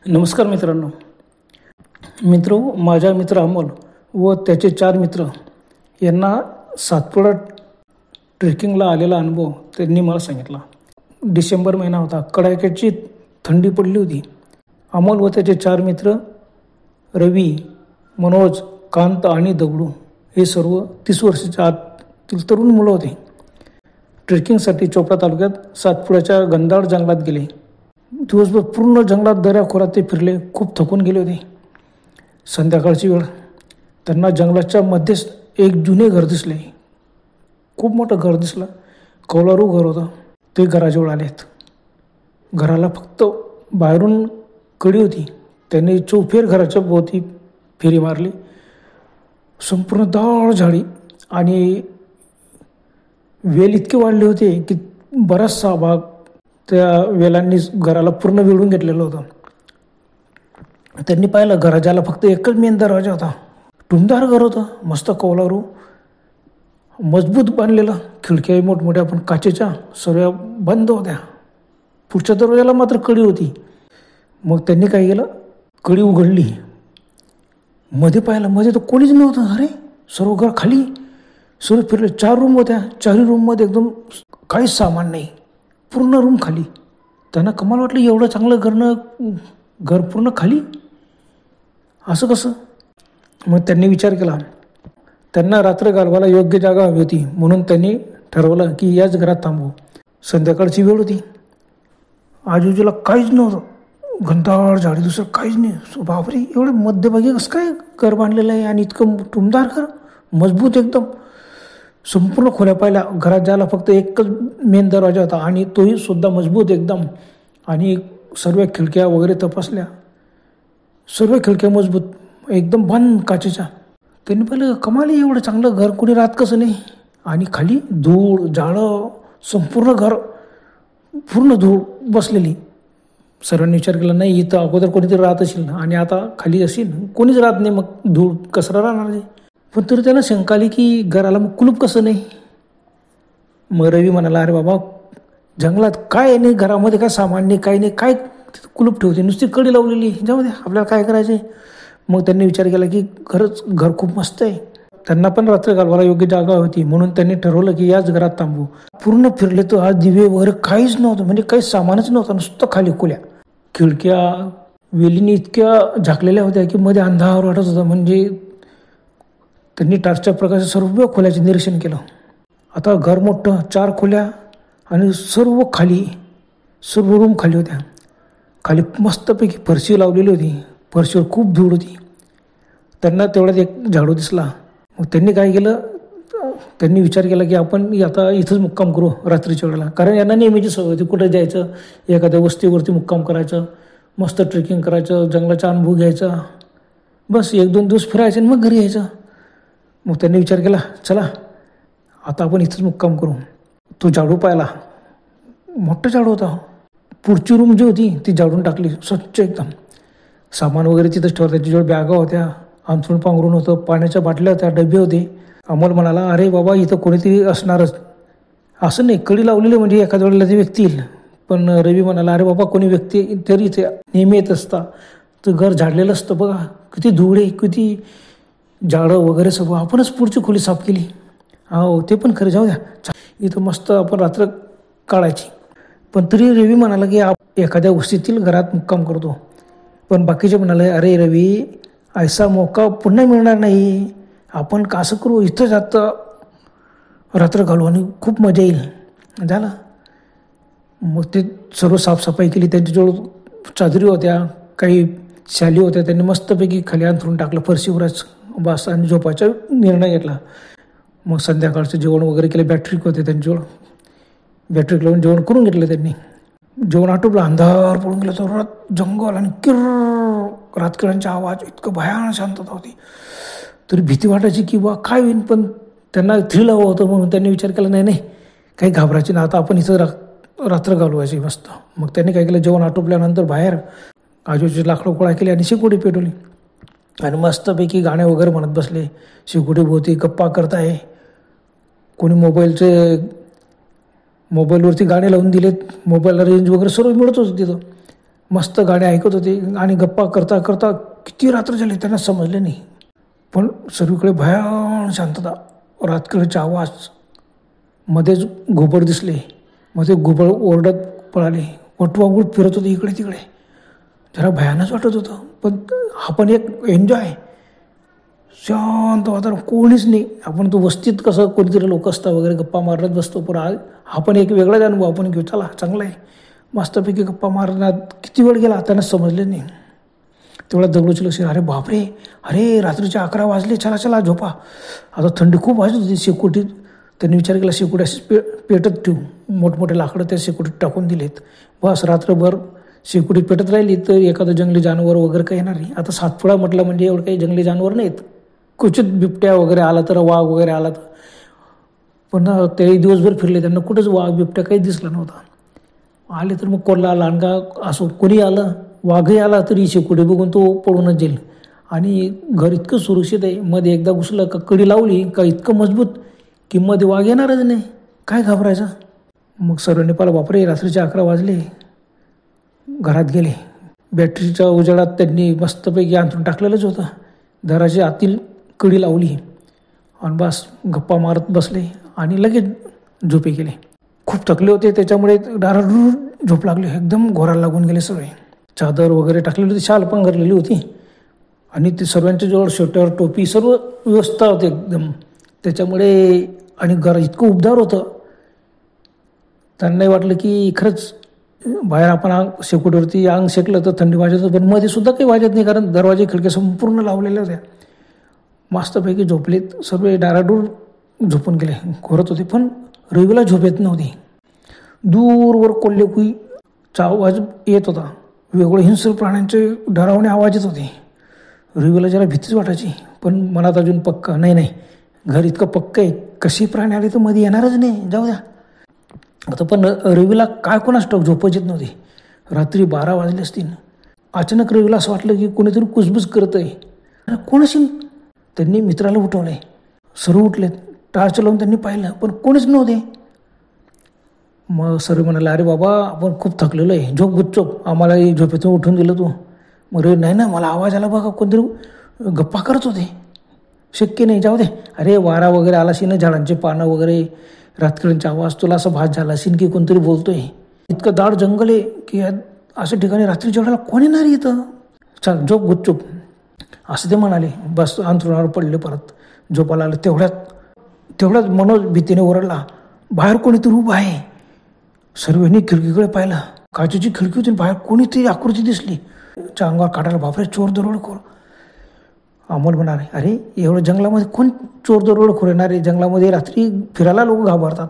नमस्कार मित्रांनो. माझा मित्र अमोल व त्याचे 4 मित्र यांना सातपुडा ट्रेकिंगला आलेला अनुभव त्यांनी मला सांगितला. डिसेंबर महिना होता, कडाक्याची थंडी पडली होती. अमोल व त्याचे 4 मित्र रवी, मनोज, कांत आणि दगडू हे सर्व 30 वर्षाच्या आतील तरुण मुलं होते. ट्रेकिंगसाठी चोपडा तालुक्यात सातपुड्याच्या घनदाट जंगलात गेले. दिवसभर पूर्ण जंगलात दऱ्याखोरात ते फिरले. खूप थकून गेले होते. संध्याकाळची वेळ. त्यांना जंगलाच्या मध्येच एक जुने घर दिसले. खूप मोठं घर दिसलं. कौलारू घर होतं. ते घराजवळ आलेत. घराला फक्त बाहेरून कडी होती. त्यांनी चौफेर घराच्या भोवती फेरी मारली. संपूर्ण दाट झाडी आणि वेल इतके वाढले होते की बराचसा भाग त्या वेलांनी घराला पूर्ण वेढून घेतलेलं होतं. त्यांनी पाहिलं घराच्याला फक्त एकच मेन दरवाजा होता. टुमदार घर होतं. मस्त कौलारू, मजबूत बांधलेलं. खिडक्याही मोठमोठ्या पण काचेच्या सर्व बंद होत्या. पुढच्या दरवाजाला मात्र कडी होती. मग त्यांनी काय केलं, कडी उघडली. मध्ये पाहिलं, मध्ये तर कोणीच नव्हतं. अरे, सर्व घर खाली. सर्व फिरले. 4 रूम होत्या. 4ही रूममध्ये एकदम काहीच सामान नाही. पूर्ण रूम खाली. त्यांना कमाल वाटलं, एवढं चांगलं घर पूर्ण खाली, असं कसं? मग त्यांनी विचार केला. त्यांना रात्र घालवायला योग्य जागा हवी होती, म्हणून त्यांनी ठरवलं की याच घरात थांबू. संध्याकाळची वेळ होती. आजूबाजूला काहीच नव्हतं. घनदाट झाडी, दुसरं काहीच नाही. बापरे, एवढे मध्यभागी कसं काय घर बांधलेलं आहे आणि इतकं टुमदार घर, मजबूत एकदम. संपूर्ण खोल्या पाहिल्या. घरात जायला फक्त एकच मेन दरवाजा होता आणि तोही सुद्धा मजबूत एकदम. आणि सर्व खिडक्या वगैरे तपासल्या. सर्व खिडक्या मजबूत, एकदम बंद काचेच्या. त्यांनी पाहिलं, कमाली, एवढं चांगलं घर कोणी राहत कसं नाही. आणि खाली धूळ, झाडं, संपूर्ण घर पूर्ण धूळ बसलेली. सर्वांनी विचार केला, नाही इथं अगोदर कोणीतरी राहत असेल आणि आता खाली असेल. कोणीच राहत नाही, मग धूळ कसं राहणार आहे. पण तरी त्यांना शंका आली की घराला मग कुलूप कसं नाही. मग रवी म्हणाला, अरे बाबा, जंगलात काय नाही, घरामध्ये काय सामान नाही, काही नाही, काय कुलूप ठेवते, नुसती कडी लावलेली, जाऊ दे, आपल्याला काय करायचं. मग त्यांनी विचार केला की खरंच घर खूप मस्त आहे. त्यांना पण रात्र घालवायला योग्य जागा होती, म्हणून त्यांनी ठरवलं की याच घरात थांबू. पूर्ण फिरले तर आज दिवे वगैरे काहीच नव्हतं, म्हणजे काही सामानच नव्हतं. नुसतं खाली खोल्या. खिडक्या वेलीने इतक्या झाकलेल्या होत्या की मध्ये अंधार वाटत होता. म्हणजे त्यांनी टार्चच्या प्रकाशात सर्व खोल्याचे निरीक्षण केलं. आता घर मोठं, 4 खोल्या आणि सर्व खाली, सर्व रूम खाली होत्या. खाली मस्तपैकी फरशी लावलेली होती. फरशीवर खूप धूळ होती. त्यांना तेवढ्यात एक झाडू दिसला. मग त्यांनी काय केलं, त्यांनी विचार केला की आपण आता इथंच मुक्काम करू रात्रीच्या वेळेला. कारण यांना नेहमीची सवय होती कुठं जायचं, एखाद्या वस्तीवरती मुक्काम करायचं, मस्त ट्रेकिंग करायचं, जंगलाचा अनुभव घ्यायचा, बस 1-2 दिवस फिरायचं आणि मग घरी यायचं. मग त्यांनी विचार केला, चला आता आपण इथंच मुक्काम करू. तो झाडू पाहिला. मोठं झाडू होता. पुढची रूम जी होती ती झाडून टाकली, स्वच्छ एकदम. सामान वगैरे तिथंच ठेवलं. त्याच्याजवळ बॅगा होत्या, अंथरूण पांघरून होतं, पाण्याच्या बाटल्या होत्या, डबे होते. अमोल म्हणाला, अरे बाबा, इथं कोणीतरी असणारच. असं नाही, कडी लावलेली म्हणजे एखाद्या वेळेला ते व्यक्ती येईल. पण रवी म्हणाला, अरे बाबा, कोणी व्यक्ती तरी इथे नेहमी येत असता. तर घर झाडलेलं असतं बघा, किती धूळ आहे, किती झाडं वगैरे सगळं. आपणच पुढची खोली साफ केली. हो, ते पण खरं, जाऊ द्या, इथं मस्त आपण रात्र काढायची. पण तरी रवी म्हणाला की एखाद्या वस्तीतील घरात मुक्काम करतो. पण बाकीचे म्हणाले, अरे रवी, ऐसा मौका पुन्हा मिळणार नाही. आपण कसं करू, इथंच आता रात्र घालू आणि खूप मजा येईल. झालं. मग ते सर्व साफसफाई केली. त्यांच्याजवळ चादरी होत्या, काही शाली होत्या. त्यांनी मस्तपैकी खाली अंथरून टाकलं फरशीवरच, बस, आणि झोपायचा निर्णय घेतला. मग संध्याकाळचं जेवण वगैरे केलं. बॅटरीक होते त्यांच्याजवळ. बॅटरीक लावून जेवण करून घेतलं त्यांनी. जेवण आटोपलं. अंधार पडून गेलं. जोरात जंगल आणि किर्र रातकिड्यांचा आवाज, इतकं भयानक शांतता होती. तरी भीती वाटायची की बा काय होईल. पण त्यांना थ्रिल हवं होतं, म्हणून त्यांनी विचार केला, नाही, काही घाबरायचे ना, आता आपण इथं रात्र घालवायची मस्त. मग त्यांनी काय केलं, जेवण आटोपल्यानंतर बाहेर आजूबाजूची लाकडं गोळा केली आणि शेकोटी पेटवली आणि मस्तपैकी गाणे वगैरे म्हणत बसले. शेकोटी भोवती गप्पा करताय. कोणी मोबाईलवरती गाणे लावून दिलेत. मोबाईलला रेंज वगैरे सर्व मिळतोच तिथं. मस्त गाणे ऐकत होते आणि गप्पा करता करता किती रात्र झाली त्यांना समजलं नाही. पण सर्वीकडे भयान शांतता, रातकिळीचे आवाज, मध्येच घुबड दिसले, मध्ये घुबड ओरडत पळाले, वटवागुळ फिरत होते इकडे तिकडे. जरा भयानच वाटत होतं, पण हा पण एक एन्जॉय. शांत वातावरण, कोणीच नाही. आपण तो वस्तीत कसं कोणीतरी लोक असतात वगैरे गप्पा मारत बसतो, पण हा पण एक वेगळाच अनुभव आपण घेऊ. चला चांगला आहे, मस्तपैकी गप्पा मारण्यात किती वेळ गेला त्यांना समजले नाही. तेवढा दगडूची लक्ष, अरे बापरे, अरे रात्रीचे 11 वाजले, चला चला झोपा. आता थंडी खूप वाजत होती. शेकोटीत त्यांनी विचार केला, शेकोटी अशी पेटत ठेवू, मोठमोठे लाकडं त्या शेकोटीत टाकून दिलेत. बस रात्रभर शेकोटी पेटत राहिली तर एखादं जंगली जानवर वगैरे काही येणार नाही. आता सातपुडा म्हटलं म्हणजे एवढं काही जंगली जानवर नाहीत, क्वचित बिबट्या वगैरे आला तर, वाघ वगैरे आला तर. पण ते दिवसभर फिरले, त्यांना कुठंच वाघ बिबट्या काही दिसला नव्हता. आले तर मग कोल्हा लांडगा असो कोणी आलं, वाघही आला तरी शेकोटी बघून तो पळूनच जाईल. आणि घर इतकं सुरक्षित आहे, मध्ये एकदा घुसलं का कडी लावली का इतकं मजबूत की मध्ये वाघ येणारच नाही, काय घाबरायचं. मग सर्वांनी पाहिलं, बापरे रात्रीचे 11 वाजले. घरात गेले. बॅटरीच्या उजेडात त्यांनी मस्तपैकी अंथरून टाकलेलंच होतं, दाराच्या आतील कडी लावली आणि बस गप्पा मारत बसले आणि लगेच झोपे गेले. खूप थकले होते, त्याच्यामुळे डाराडूर झोप लागली, एकदम घोराला लागून गेले सगळे. चादर वगैरे टाकलेली होती, शाल पण घातलेली होती आणि ते सर्वांच्या जवळ स्वेटर टोपी सर्व व्यवस्था होती एकदम. त्याच्यामुळे आणि घर इतकं उबदार होतं, त्यांनाही वाटलं की खरंच बाहेर आपण शेकोटीवरती अंग शेकलं तर थंडी वाजत, पण मध्ये सुद्धा काही वाजत नाही, कारण दरवाजे खिडक्या संपूर्ण लावलेल्या होत्या. मस्तपैकी झोपलेत सर्व, डाराडूर झोपून गेले. घोरत होते, पण रवीला झोप येत नव्हती. दूरवर कोल्हेकुईचा आवाज येत होता, वेगवेगळ्या हिंस्र प्राण्यांचे डरावणे आवाज येत होते. रवीला जरा भीतीच वाटायची, पण मनात अजून पक्का नाही, घर इतकं पक्क आहे, कशी प्राणी आले तर मध्ये येणारच नाही, जाऊ द्या. आता पण रवीला काय कोणास ठाऊक झोपच येत नव्हती. रात्री 12 वाजले असतील. अचानक रवीला असं वाटलं की कोणीतरी कुजबुज करत आहे. कोण असेल? त्यांनी मित्राला उठवलंय. सर्व उठलेत. टार्च लावून त्यांनी पाहिलं, पण कोणीच नव्हते. मग सर्व म्हणाले, अरे बाबा आपण खूप थकलेलो आहे, झोप गुच्चोप, आम्हाला झोपेतून उठून दिलं तू. मग रे नाही ना, मला आवाज आला बघा, कोणतरी गप्पा करत होते, शक्य नाही, जाऊ दे. अरे वारा वगैरे आला असेल ना, झाडांचे पानं वगैरे, रातकिळींचा आवाज, तुला असं भास झाला असेल की कोणतरी बोलतोय. इतकं दाट जंगल आहे की अशा ठिकाणी रात्रीच्या वेळेला कोणी नाही येतं, चल झोप गुच्चूप, असं ते म्हणाले. बस अंथरुणावर पडले, परत झोपायला आलं. तेवढ्याच मनोज भीतीने ओरडला, बाहेर कोणीतरी उभं आहे. सर्वांनी खिडकीकडे पाहिलं, काचेची खिडकी होती, बाहेर कोणीतरी आकृती दिसली. अंगावर काढायला, बापरे चोर दरोडेखोर. अमोल म्हणाले, अरे एवढं जंगलामध्ये कोण चोर दरोडेखोर येणार आहे, जंगलामध्ये रात्री फिरायला लोक घाबरतात.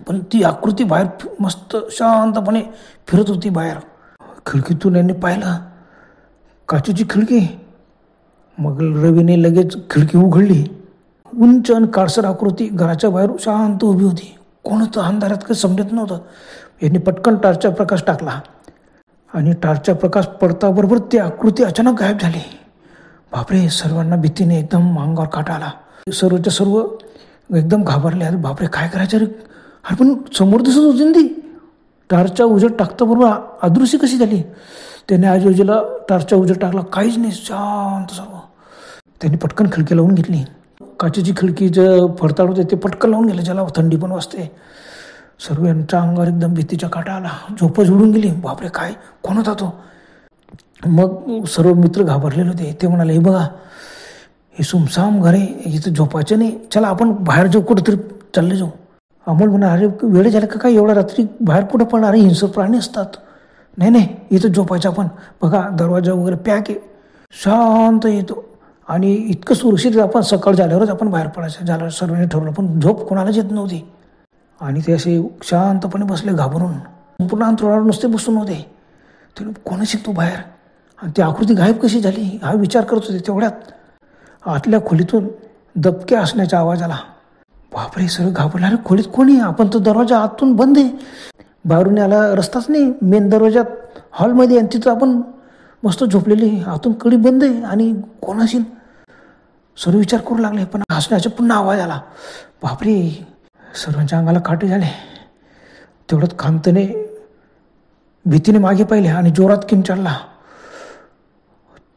पण ती आकृती बाहेर मस्त शांतपणे फिरत होती बाहेर. खिडकीतून यांनी पाहिलं, काचेची खिडकी. मग रवीने लगेच खिडकी उघडली. उंच आणि काळसर आकृती घराच्या बाहेर शांत उभी होती. कोणतं अंधारात काही समजत नव्हतं. यांनी पटकन टार्चचा प्रकाश टाकला आणि टार्चचा प्रकाश पडताबरोबर ती आकृती अचानक गायब झाली. बापरे, सर्वांना भीतीने एकदम अंगावर काटा आला. सर्वच्या सर्व एकदम घाबरले. अरे बापरे, काय करायचं रे. अरे पण समोर दिसत होती ना ती. टार्चचा उजेड टाकता बरोबर अदृश्य कशी झाली. त्याने आजूबाजूला टार्चचा उजेड टाकला, काहीच नाही, शांत सर्व. त्यांनी पटकन खिडकी लावून घेतली. काचेची खिडकीचं फडताड होते ते पटकन लावून गेले, ज्याला थंडी पण वाजते. सर्व यांच्या अंगावर एकदम भीतीचा काटा आला. झोपच उडून गेली. बापरे, काय, कोण होता तो. मग सर्व मित्र घाबरलेले होते. ते म्हणाले, हे बघा, हे सुमसाम घर आहे, इथं झोपायचं नाही, चला आपण बाहेर जाऊ, कुठंतरी चालले जाऊ. अमोल म्हणा, अरे वेळ झाला का काय, एवढ्या रात्री बाहेर कुठं पण, अरे हिंस्र प्राणी असतात. नाही, इथं झोपायचं आपण, बघा दरवाजा वगैरे पॅक आहे, शांत येतो आणि इतकं सुरक्षित आपण सकाळ झाल्यावरच आपण बाहेर पडायचं. झालं, सर्वांनी ठरवलं, पण झोप कोणालाच येत नव्हती. आणि ते असे शांतपणे बसले घाबरून. संपूर्ण अंतरावर नुसते बसून होते. ते कोण शिकतो बाहेर, आणि ती आकृती गायब कशी झाली हा विचार करत होते. तेवढ्यात आतल्या खोलीतून दबके असण्याचा आवाज आला. बापरे, सर्व घाबरले. अरे खोलीत कोणी, आपण तर दरवाजा आतून बंद आहे, बाहेरून याला रस्ताच नाही. मेन दरवाजात हॉलमध्ये, आणि तिथं आपण मस्त झोपलेली, आतून कडी बंद आहे, आणि कोण असेल. सर्व विचार करू लागले. पण हसण्याचा पुन्हा आवाज आला. बापरे, सर्वांच्या अंगाला काटे झाले. तेवढ्यात कांतने भीतीने मागे पाहिले आणि जोरात किंचाळला.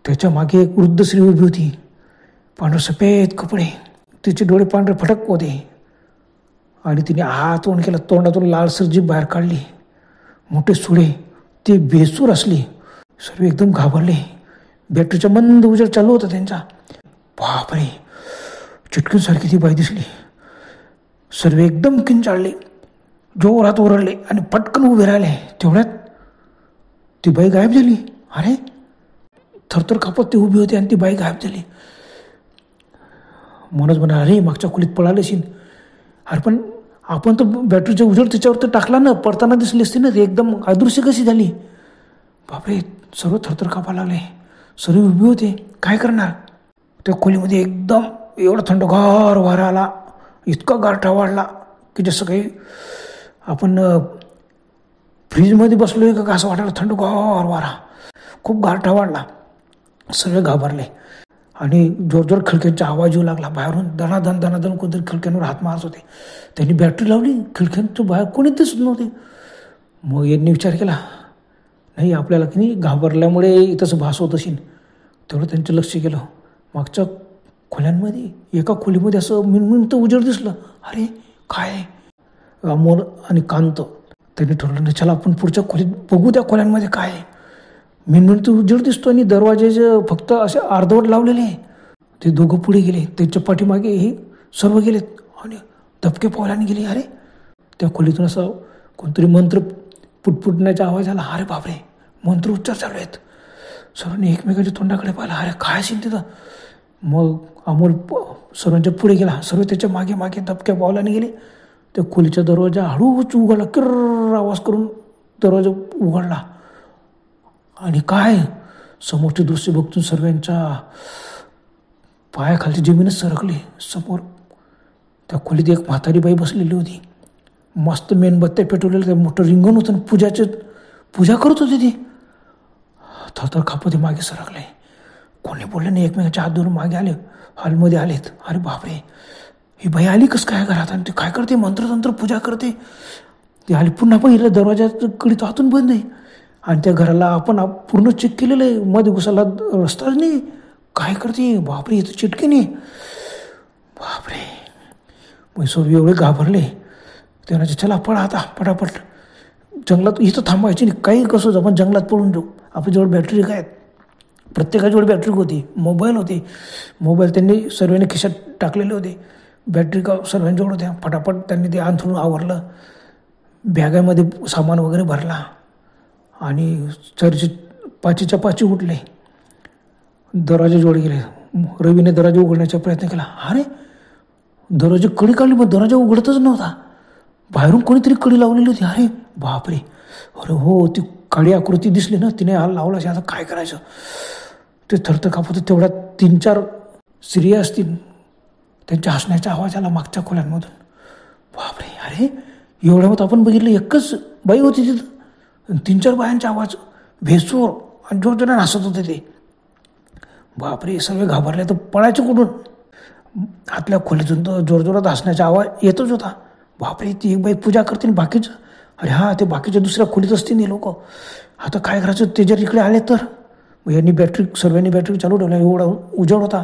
त्याच्या मागे एक वृद्ध स्त्री उभी होती. पांढरे सफेद कपडे, तिचे डोळे पांढरे फटक होते आणि तिने हात वन केला. तोंडातून लालसर जीभ बाहेर काढली. मोठे सुळे, ती बेसूर असली. सर्व एकदम घाबरले. बॅटरीचा मंद उजेड चालू होता त्यांचा. बापरे, चिटकीसारखी ती बाई दिसली. सर्व एकदम किंचाळले, जोरात ओरडले आणि पटकन उभे राहिले. तेवढ्यात ती बाई गायब झाली. अरे, थरथर कापत ती उभी होती आणि ती बाई गायब झाली. मनोज म्हणा, अरे मागच्या खोलीत पळाले असेल. अरे पण आपण तर बॅटरीचा उजेड त्याच्यावर तर टाकला ना, पडताना दिसली असती ना, ती एकदम अदृश्य कशी झाली. बापरे, सर्व थरथर कापायला लागले. सर्व उभी होते, काय करणार. त्या खोलीमध्ये एकदम एवढा थंडगार वारा आला, इतका गारठा वाढला की जसं काही आपण फ्रीजमध्ये बसलोय का असं वाटायला. थंडगार वारा, खूप गारठा वाढला. सगळे घाबरले आणि जोरजोर खिडक्यांचा आवाज येऊ लागला. बाहेरून दणादण दणादण कोणतरी खिडक्यांवर हात मारत होते. त्यांनी बॅटरी लावली, खिडक्यांच्या बाहेर कोणी दिसत नव्हते. मग यांनी विचार केला, नाही आपल्याला की नाही घाबरल्यामुळे इथंच भास होत असेल. तेवढं त्यांचं लक्ष गेलं. मागच्या खोल्यांमध्ये एका खोलीमध्ये असं मिणमिणतं उजेड दिसलं. अरे काय. अमोल आणि कांत त्यांनी ठरवलं, नाही चला आपण पुढच्या खोलीत बघू त्या खोल्यांमध्ये काय. मिणमिणतं उजेड दिसतो आणि दरवाजे फक्त असे अर्धवट लावलेले. ते दोघं पुढे गेले, त्यांच्या पाठीमागे हे सर्व गेलेत आणि धपके पावलाने गेले. अरे, त्या खोलीतून असं कोणतरी मंत्र पुटपुटण्याचा आवाज आला. अरे बापरे, मंत्र उच्चार चालू आहेत. सर्वांनी एकमेकांच्या तोंडाकडे पाहिलं. अरे काय असेल तिथं. मग अमोल सर्वांच्या पुढे गेला. सर्व त्याच्या मागे मागे धपक्या पावलाने गेले. त्या खोलीचा दरवाजा हळूच उघडला. किर्र आवाज करून दरवाजा उघडला आणि काय समोरचे दृश्य बघतून सर्वांच्या पायाखालची जमीनच सरकली. समोर त्या खोलीत एक म्हातारी बाई बसलेली होती. मस्त मेणबत्त्या पेटवलेलं ते मोठं रिंगण होतं. पूजा करत होती ती. थरथर कापत मागे सरकले. कोणी बोलले नाही. एकमेकांच्या हात धरून मागे आले, हॉलमध्ये आलेत. अरे बापरे, ही बाई आली कसं काय घरात आणि ती काय करते, मंत्रतंत्र पूजा करते. ती आली पुन्हा पण हिला दरवाजाचं कडी तर आतून बंद आहे आणि त्या घराला आपण पूर्ण चेक केलेलं आहे. मध्ये घुसायला रस्ताच नाही. काय करते. बापरे, इथं चिटके नाही. बापरे, मग सर्व एवढे घाबरले. ते म्हणायचे चला पळा आता पटापट जंगलात. इथं थांबायची नाही, काही कसं आपण जंगलात पळून जाऊ. आपल्याजवळ बॅटरी काय, प्रत्येकाजवळ बॅटरी होती, मोबाईल होते. मोबाईल त्यांनी सर्वांनी खिशात टाकलेले होते. बॅटरी का सर्वांजवळ होत्या. फटाफट त्यांनी ते अंथरून आवरलं. बॅगामध्ये सामान वगैरे भरला आणि पाचीच्या पाची उठले. दरवाजाजवळ गेले. रवीने दरवाजा उघडण्याचा प्रयत्न केला. अरे, दरवाजा कडी काढली, मग दरवाजा उघडतच नव्हता. बाहेरून कोणीतरी कडी लावलेली होती. अरे बापरे, अरे हो, ती काळी आकृती दिसली ना, तिने हाल लावला. आता काय करायचं. ते थरथर कापत. तेवढ्यात 3-4 स्त्रिया असतील. त्यांच्या हसण्याचा आवाज आला मागच्या खोल्यांमधून. बापरे, अरे एवढ्यात आपण बघितलं एकच बाई होती तिथं. 3-4 बायांचा आवाज भेसूर आणि जोरजोराने हसत होते ते. बापरे, सगळे घाबरले. तर पळायचे कुठून. आतल्या खोलीतून तर जोरजोरात हसण्याचा आवाज येतच होता. बापरे, ती एक बाई पूजा करते आणि बाकीचं. अरे हा, ते बाकीच्या दुसऱ्या खोलीत असतील हे लोक. आता काय करायचं. ते जर इकडे आले तर. मग यांनी सर्वांनी बॅटरी चालू ठेवल्या. एवढा उजेड होता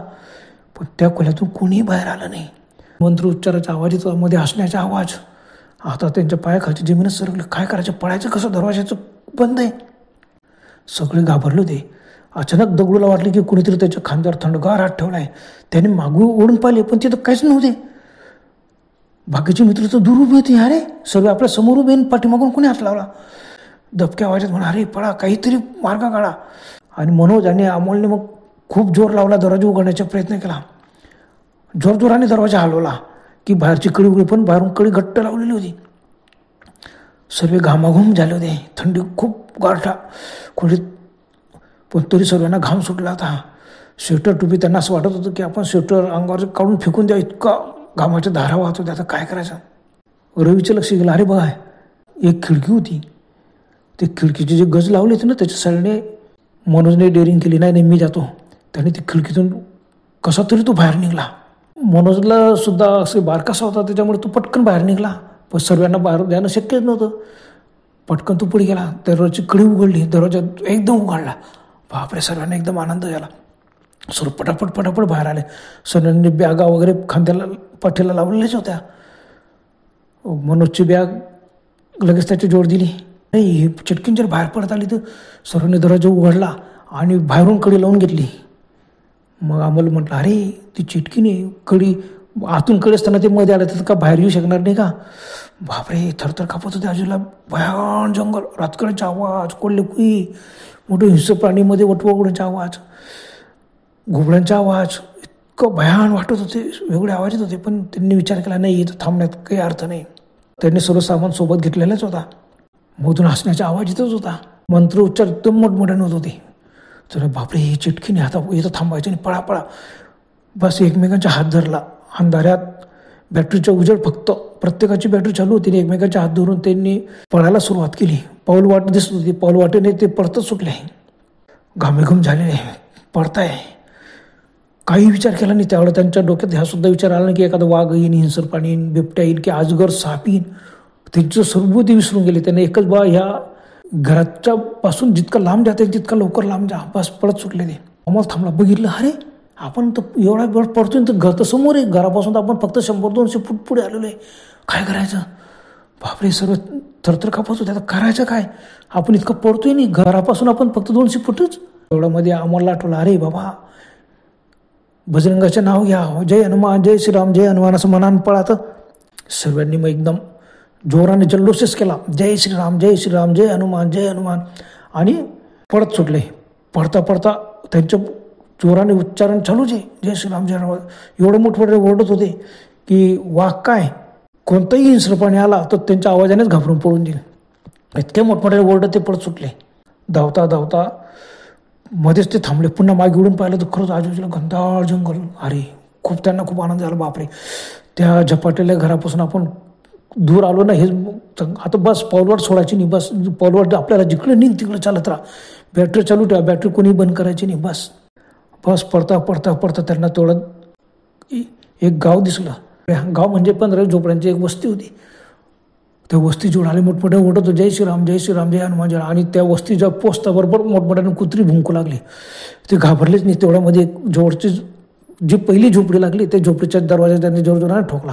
पण त्या खोल्यातून कोणीही बाहेर आलं नाही. मंत्र उच्चाराचा आवाज येतो, मध्ये हसण्याचा आवाज. आता त्यांच्या पायाखालची जमीनच सरकली. काय करायचं, पळायचं कसं. दरवाजाचं बंद आहे. सगळे घाबरले होते. अचानक दगडूला वाटले की कुणीतरी त्याच्या खांद्यावर थंडगार हात ठेवला आहे. त्याने मागून ओढून पाहिले पण तिथं काहीच नव्हते. बाकीचे मित्र तर दूर उभे होते. अरे, सगळे आपल्या समोर उभे पाठीमागून कोणी हात लावला. दबक्या आवाजात म्हणा, अरे पळा, काहीतरी मार्ग काढा. आणि मनोज आणि अमोलने मग खूप जोर लावला. दरवाजा उघडण्याचा प्रयत्न केला. जोरजोराने दरवाजा हलवला की बाहेरची कडी उघडी, पण बाहेरून कडी घट्ट लावलेली होती. सर्व घामाघूम झाले होते. थंडी खूप गारठा खोलीत. पण तरी सर्वांना घाम सुटला होता. स्वेटर टोपी त्यांना असं वाटत होतं की आपण स्वेटर अंगावर काढून फेकून द्या, इतका घामाच्या धारा वाहत होत्या. आता काय करायचं. रवीचं लक्ष गेलं. अरे बघा, एक खिडकी होती. ते खिडकीचे जे गज लावले होते ना, त्याच्या साईडने मनोजने डेअरिंग केली. नाही मी जातो. त्याने ती खिडकीतून कसा तरी तो बाहेर निघाला. मनोजला सुद्धा असे बारकासा होता, त्याच्यामुळे तो पटकन बाहेर निघाला. पण सर्वांना बाहेर जाणं शक्यच नव्हतं. पटकन तो पुढे गेला, दरवाजाची कडी उघडली, दरवाजा एकदम उघडला. बापरे, सर्वांना एकदम आनंद झाला. सर्व पटापट पटापट बाहेर आले. सर्वांनी बॅगा वगैरे खांद्याला पाठीला लावलेल्याच होत्या. मनोजची बॅग लगेच त्याची जोड दिली. नाही, ही चिटकीन जर बाहेर पडत आली तर सर्वांनी दरवाजा उघडला आणि बाहेरून कडी लावून घेतली. मग आम्हाला म्हटलं, अरे ती चिटकीने कडी आतून कडे असताना ते मध्ये आलं तर का बाहेर येऊ शकणार नाही का? बापरे, थरथर कापत होते. आजूला भयान जंगल, रातकड्यांचा आवाज, कोल्हे मोठे हिंस्र प्राणीमध्ये वटवगड्यांचा आवाज, घुबड्यांचा आवाज, इतकं भयान वाटत होते. वेगळे आवाज येत होते. पण त्यांनी विचार केला, नाही इथं थांबण्यात काही अर्थ नाही. त्यांनी सर्व सामान सोबत घेतलेलाच होता. मधून हसण्याचा आवाज येतच होता. मंत्रोच्चार एकदम मोठमोठ्याने होत होते. तर बापरे, ही चिटकीने आता इथं थांबायचं आणि पळा. बस एकमेकांचा हात धरला. अंधाऱ्यात बॅटरीचा उजेड, फक्त प्रत्येकाची बॅटरी चालू होती. एकमेकांच्या हात धरून त्यांनी पळायला सुरुवात केली. पाऊल वाट दिसत होती. पाऊल वाटेने ते पडतच सुटले. घामेघूम झालेले, पडताय. काही विचार केला नाही त्यावेळेला. त्यांच्या डोक्यात ह्या सुद्धा विचार आला नाही की एखादा वाघ येईन, हिंसर प्राणी येईन, बिबट्या येईन की अजगर, साप येईन. त्यांचं सर्व ते विसरून गेले. त्यांनी एकच ह्या घराच्या पासून जितकं लांब जाता येईल तितका लवकर लांब जा, बस पळत सुटले ते. आम्हाला थांबला. बघितलं, अरे आपण तर एवढा वेळ पडतोय तर घर तर समोर आहे. घरापासून तर आपण फक्त 100-200 फूट पुढे आलेलो आहे. काय करायचं? बापरे, सर्व थरथर कापत होते. आता करायचं काय? आपण इतकं पडतोय नाही, घरापासून आपण फक्त 200 फूटच. एवढ्यामध्ये आम्हाला आठवलं, अरे बाबा बजरंगाचे नाव घ्या, जय हनुमान, जय श्रीराम, जय हनुमान असं मनान पळातं. सर्वांनी मग एकदम जोराने जल्लोषच केला, जय श्रीराम, जय श्रीराम, जय हनुमान, जय हनुमान. आणि पळत सुटले. पडता त्यांच्या जोराने उच्चारण चालूच आहे, जय श्रीराम, जय हनुमान. एवढं मोठमोठे ओरडत होते की वाघ काय, कोणताही हिंस्र प्राणी आला तर त्यांच्या आवाजानेच घाबरून पळून देईल. इतके मोठमोठे ओरडत ते पळत सुटले. धावता मध्येच ते थांबले. पुन्हा मागे उडून पाहिलं तर खरंच आजूबाजूला घनदाट जंगल. अरे त्यांना खूप आनंद झाला. बापरे, त्या झपाटलेल्या घरापासून आपण दूर आलो ना. हे आता बस पाऊलवाट सोडायची नाही. बस पाऊलवाट आपल्याला जिकडे नेईल तिकडे चालत राहा. बॅटरी चालू ठेवा, बॅटरी कोणी बंद करायची नाही. बस पडता त्यांना तेवढं एक गाव दिसलं. गाव म्हणजे 15 झोपड्यांची एक वस्ती होती. त्या वस्ती जोडाले मोठमोठे ओढत होतो, जय श्रीराम, जय श्रीराम, जय हनुमान, जय. आणि त्या वस्तीच्या पोस्ताबरोबर मोठमोठ्याने कुत्री भुंकू लागली. ते घाबरलेच नाही. तेवढ्यामध्ये जवळची जी पहिली झोपडी लागली त्या झोपडीच्या दरवाजा त्यांनी जोरजोराने ठोकला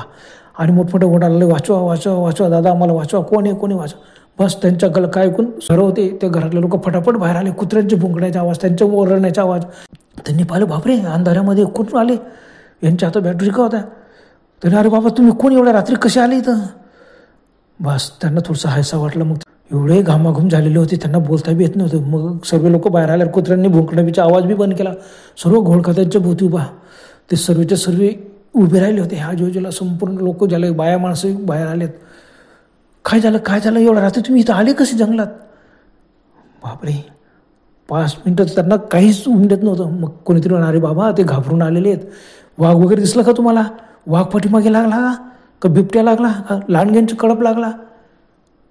आणि मोठमोठे ओढा लागले, वाचवा दादा, आम्हाला वाचवा, कोणी वाचवा. बस त्यांच्या गलका ऐकून सर्व होते ते घरातले लोक फटाफट बाहेर आले. कुत्र्यांचे भुंकण्याचा आवाज, त्यांच्या ओरडण्याचा आवाज. त्यांनी पाहिलं, बापरे अंधाऱ्यामध्ये कुठून आले, यांच्या हातात बॅटरी का होत्या. त्यांनी, अरे बाबा तुम्ही कोण एवढ्या रात्री कसे आले इथं? बस त्यांना थोडंसं हायसा वाटलं. मग एवढे घामाघूम झालेले होते त्यांना बोलता बी येत नव्हतं. मग सर्व लोक बाहेर आल्यावर कुत्र्यांनी भुंकण्याचा आवाज बी बंद केला. सर्व घोळखात्यांच्या भोवती उभा ते सर्वच्या सर्व उभे राहिले होते. आजूबाजूला संपूर्ण लोक झाले, बाया माणसं बाहेर आलेत. काय झालं एवढ्या रात्री तुम्ही इथं आले कसे जंगलात? बापरे, 5 मिनिटं त्यांना काहीच उमटत नव्हतं. मग कोणीतरी म्हणा, अरे बाबा ते घाबरून आलेले आहेत, वाघ वगैरे दिसला का तुम्हाला? वाघ पाठीमागे लागला का बिबट्या लागला का लांडग्यांची कळप लागला?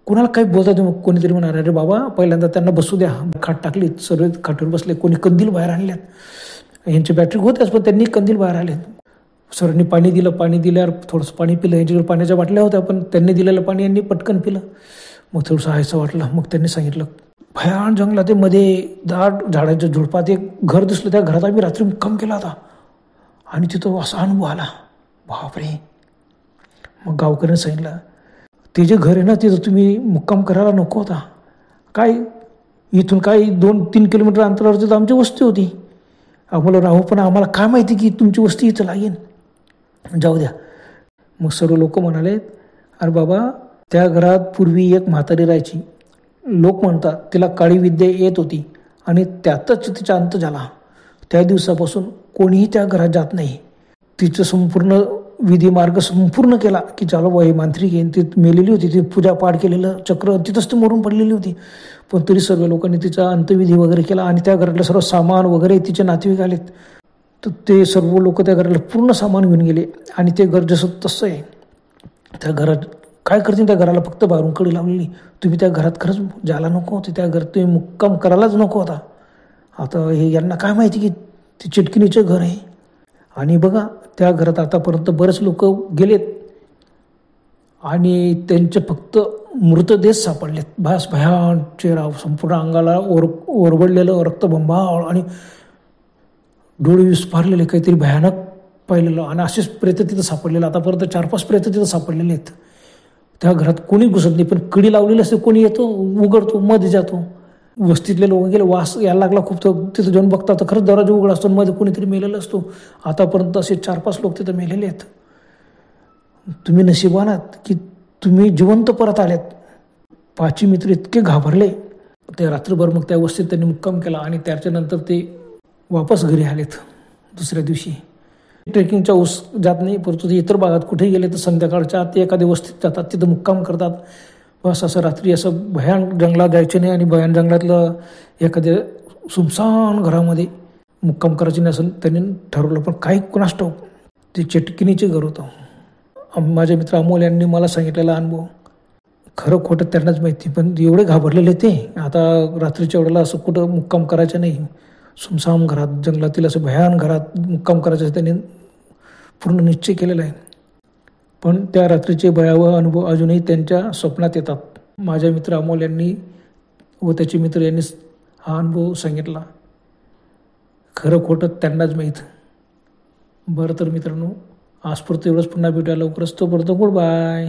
कोणाला काही बोलता तुम्ही? कोणीतरी म्हणणार, अरे बाबा पहिल्यांदा त्यांना बसू द्या. खाट टाकली, सर्व खाटीवर बसले. कोणी कंदील बाहेर आणल्यात. यांची बॅटरी होत्याच पण त्यांनी कंदील बाहेर आलेत. सरांनी पाणी दिल्यावर थोडंसं पाणी पिलं. यांच्याकडे पाण्याच्या बाटल्या होत्या पण त्यांनी दिलेलं पाणी यांनी पटकन पिलं. मग थोडंसं हायचं वाटलं. मग त्यांनी सांगितलं, भयान जंगलात मध्ये दाट झाडाच्या झुडपात एक घर दिसलं. त्या घरात आम्ही रात्री मुक्काम केला होता आणि तिथं असा अनुभव आला. बापरे. मग गावकऱ्यांनी सांगितलं, ते जे घर आहे ना तिथं तुम्ही मुक्काम करायला नको होता. काय इथून काय 2-3 किलोमीटर अंतरावर तिथं आमची वस्ती होती. आम्हाला राहू, पण आम्हाला काय माहिती की तुमची वस्ती इथं लागेल, जाऊ द्या. मग सर्व लोक म्हणाले, अरे बाबा त्या घरात पूर्वी एक म्हातारी राहायची. लोक म्हणतात तिला काळी विद्या येत होती आणि त्यातच तिचा अंत झाला. त्या दिवसापासून कोणीही त्या घरात जात नाही. तिचं संपूर्ण विधी मार्ग संपूर्ण केला की चालू हे मांत्रिक येईन. ती मेलेली होती, ती पूजा पाठ केलेलं चक्र तिथंच ती मरून पडलेली होती. पण तरी सर्व लोकांनी तिचा अंतविधी वगैरे केला आणि त्या घरातलं सर्व सामान वगैरे तिचे नातेवाईक आलेत. तर ते सर्व लोक त्या घराला पूर्ण सामान घेऊन गेले आणि ते घर जसं तसं आहे. त्या घरात काय करतील? त्या घराला फक्त बाहेरून कडी लावलेली. तुम्ही त्या घरात खरंच जायला नको होते. त्या घरात तुम्ही मुक्काम करायलाच नको होता. आता हे यांना काय माहिती की ते चिटकिनीचं घर आहे. आणि बघा त्या घरात आतापर्यंत बरेच लोक गेलेत आणि त्यांचे फक्त मृतदेह सापडलेत. भयान चेहरा, संपूर्ण अंगाला ओरबडलेलं रक्तबंबाळ आणि डोळे विस्फारलेले, काहीतरी भयानक पाहिलेलं. आणि असेच प्रेत तिथं सापडलेलं. आतापर्यंत 4-5 प्रेत तिथं सापडलेले आहेत. त्या घरात कोणी घुसत नाही, पण कडी लावलेली असते, कोणी येतो, उघडतो, मध्ये जातो. वस्तीतले लोक गेले, वास यायला लागला खूप. तर तिथं जाऊन बघतात तर खरंच दरवाजा उघडा असतो, मध्ये कोणीतरी मेलेलं असतो. आतापर्यंत असे 4-5 लोक तिथं मेलेले आहेत. तुम्ही नशिबान आहात की तुम्ही जिवंत परत आलेत. 5 मित्र इतके घाबरले. ते रात्रभर मग त्या वस्तीत त्यांनी मुक्काम केला आणि त्याच्यानंतर ते वापस घरी आलेत दुसऱ्या दिवशी. ट्रेकिंगच्या ऊस जात नाही, परंतु इतर भागात कुठे गेले तर संध्याकाळच्या ते एखाद्या वस्तीत जातात, तिथं मुक्काम करतात. बस असं रात्री असं भयान जंगलात जायचे नाही आणि भयान जंगलातलं एखाद्या सुमसान घरामध्ये मुक्काम करायचे नाही असं त्यांनी ठरवलं. पण काही कुणास ठाऊक ते चटकिनीचे घर होतं. माझे मित्र अमोल यांनी मला सांगितलेला अनुभव खरं खोटं त्यांनाच माहिती. पण एवढे घाबरलेले ते, आता रात्रीच्या वेळेला असं कुठं मुक्काम करायचं नाही, सुमसाम घरात, जंगलातील असं भयान घरात मुक्काम करायचं त्यांनी पूर्ण निश्चय केलेला आहे. पण त्या रात्रीचे भयावह अनुभव अजूनही त्यांच्या स्वप्नात येतात. माझ्या मित्र अमोल यांनी व त्याचे मित्र यांनी हा अनुभव सांगितला. खरं खोटं त्यांनाच माहीत. बरं तर मित्रांनो, आजपुरतं एवढंच. पुन्हा भेटूया लवकरच. तोपर्यंत गुड बाय.